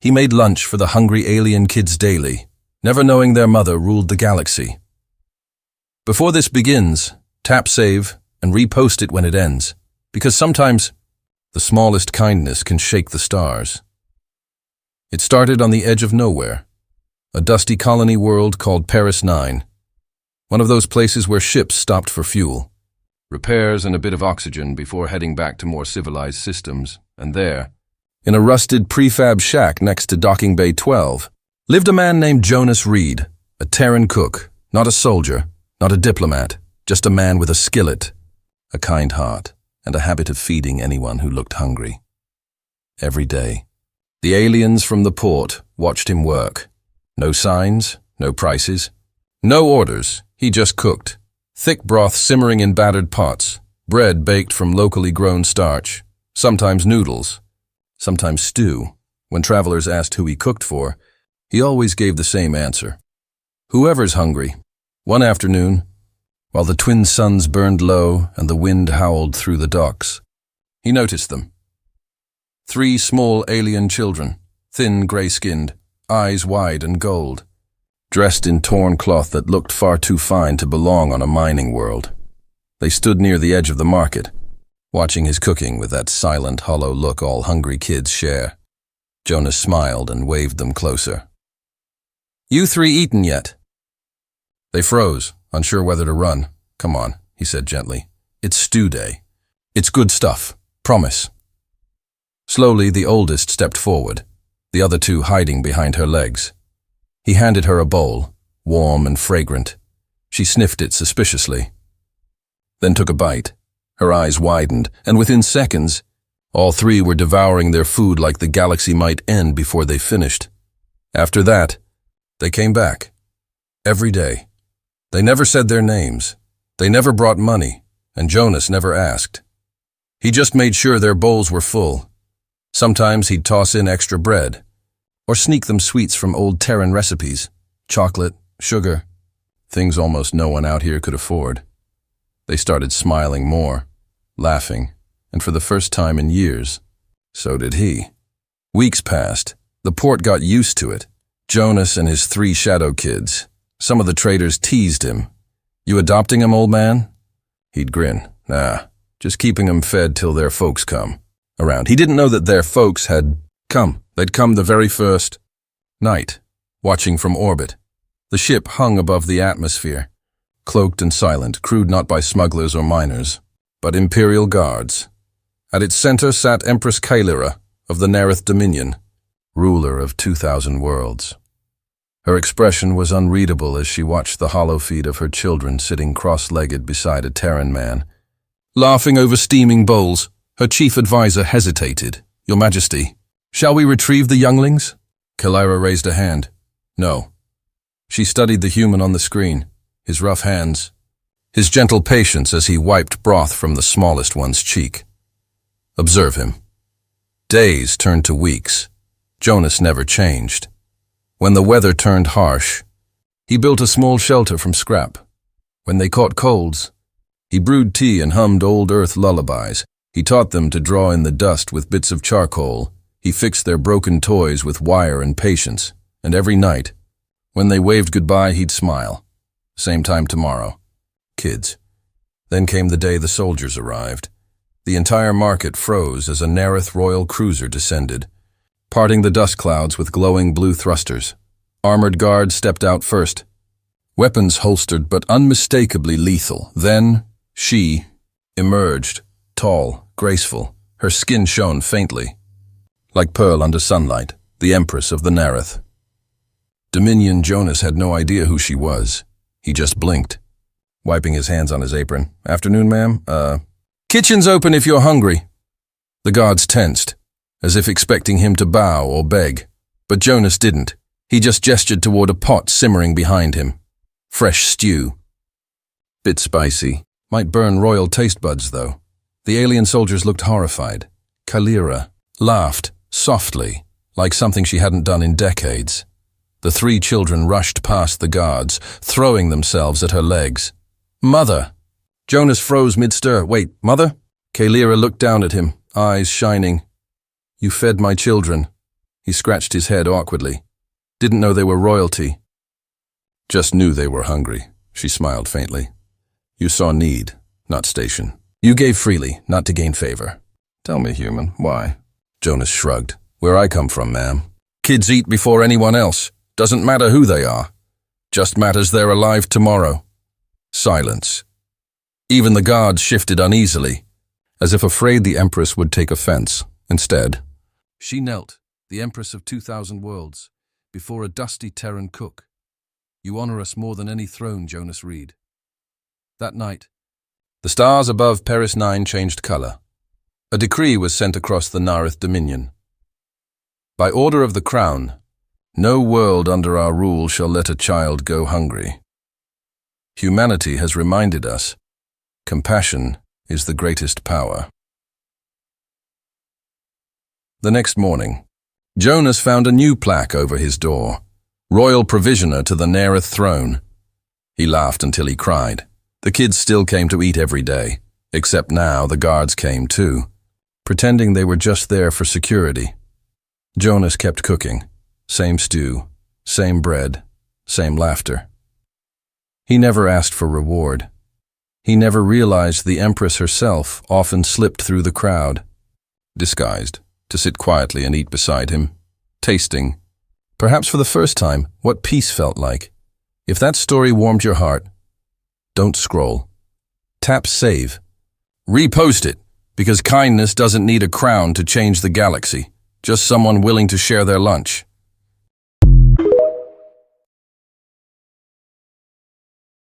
He made lunch for the hungry alien kids daily, never knowing their mother ruled the galaxy. Before this begins, tap save and repost it when it ends, because sometimes the smallest kindness can shake the stars. It started on the edge of nowhere, a dusty colony world called Paris 9, one of those places where ships stopped for fuel, repairs and a bit of oxygen before heading back to more civilized systems. And there, in a rusted prefab shack next to Docking Bay 12, lived a man named Jonas Reed, a Terran cook, not a soldier, not a diplomat, just a man with a skillet, a kind heart, and a habit of feeding anyone who looked hungry. Every day, the aliens from the port watched him work. No signs, no prices, no orders, he just cooked. Thick broth simmering in battered pots, bread baked from locally grown starch, sometimes noodles, sometimes stew. When travelers asked who he cooked for, he always gave the same answer. Whoever's hungry. One afternoon, while the twin suns burned low and the wind howled through the docks, he noticed them. 3 small alien children, thin gray-skinned, eyes wide and gold, dressed in torn cloth that looked far too fine to belong on a mining world. They stood near the edge of the market, watching his cooking with that silent, hollow look all hungry kids share. Jonas smiled and waved them closer. "You 3 eaten yet?" They froze, unsure whether to run. "Come on," he said gently. "It's stew day. It's good stuff. Promise." Slowly, the oldest stepped forward, the other 2 hiding behind her legs. He handed her a bowl, warm and fragrant. She sniffed it suspiciously, then took a bite. Her eyes widened, and within seconds, all 3 were devouring their food like the galaxy might end before they finished. After that, they came back. Every day. They never said their names. They never brought money, and Jonas never asked. He just made sure their bowls were full. Sometimes he'd toss in extra bread, or sneak them sweets from old Terran recipes, chocolate, sugar, things almost no one out here could afford. They started smiling more, laughing, and for the first time in years, so did he. Weeks passed. The port got used to it. Jonas and his 3 shadow kids. Some of the traders teased him. "You adopting 'em, old man?" He'd grin. "Nah, just keeping 'em fed till their folks come around." He didn't know that their folks had come. They'd come the very first night, watching from orbit. The ship hung above the atmosphere, cloaked and silent, crewed not by smugglers or miners, but Imperial guards. At its center sat Empress Kailira of the Nerith Dominion, ruler of 2,000 worlds. Her expression was unreadable as she watched the hollow feet of her children sitting cross-legged beside a Terran man. Laughing over steaming bowls, her chief advisor hesitated. "Your Majesty, shall we retrieve the younglings?" Kailira raised a hand. "No." She studied the human on the screen, his rough hands, his gentle patience as he wiped broth from the smallest one's cheek. Observe him. Days turned to weeks. Jonas never changed. When the weather turned harsh, he built a small shelter from scrap. When they caught colds, he brewed tea and hummed old earth lullabies. He taught them to draw in the dust with bits of charcoal. He fixed their broken toys with wire and patience. And every night, when they waved goodbye, he'd smile. "Same time tomorrow. Kids." Then came the day the soldiers arrived. The entire market froze as a Nerith royal cruiser descended, parting the dust clouds with glowing blue thrusters. Armored guards stepped out first, weapons holstered but unmistakably lethal. Then she emerged, tall, graceful. Her skin shone faintly, like pearl under sunlight, the Empress of the Nerith. Dominion Jonas had no idea who she was. He just blinked, wiping his hands on his apron. "Afternoon, ma'am. Kitchen's open if you're hungry." The guards tensed, as if expecting him to bow or beg. But Jonas didn't. He just gestured toward a pot simmering behind him. Fresh stew. Bit spicy. Might burn royal taste buds, though. The alien soldiers looked horrified. Kailira laughed, softly, like something she hadn't done in decades. The 3 children rushed past the guards, throwing themselves at her legs. "Mother!" Jonas froze mid-stir. "Wait, Mother?" Kailira looked down at him, eyes shining. "You fed my children. He scratched his head awkwardly. Didn't know they were royalty. Just knew they were hungry. She smiled faintly. You saw need, not station. You gave freely, not to gain favor. Tell me, human, why? Jonas shrugged. Where I come from, ma'am. Kids eat before anyone else. Doesn't matter who they are. Just matters they're alive tomorrow. Silence. Even the guards shifted uneasily, as if afraid the Empress would take offense. Instead, she knelt, the Empress of 2,000 worlds, before a dusty Terran cook. You honor us more than any throne, Jonas Reed. That night, the stars above Paris 9 changed color. A decree was sent across the Nareth Dominion. By order of the Crown, no world under our rule shall let a child go hungry. Humanity has reminded us, compassion is the greatest power. The next morning, Jonas found a new plaque over his door, Royal Provisioner to the Nareth Throne. He laughed until he cried. The kids still came to eat every day, except now the guards came too, pretending they were just there for security. Jonas kept cooking. Same stew, same bread, same laughter. He never asked for reward. He never realized the Empress herself often slipped through the crowd, disguised, to sit quietly and eat beside him, tasting, perhaps for the first time, what peace felt like. If that story warmed your heart, don't scroll. Tap save. Repost it, because kindness doesn't need a crown to change the galaxy, just someone willing to share their lunch.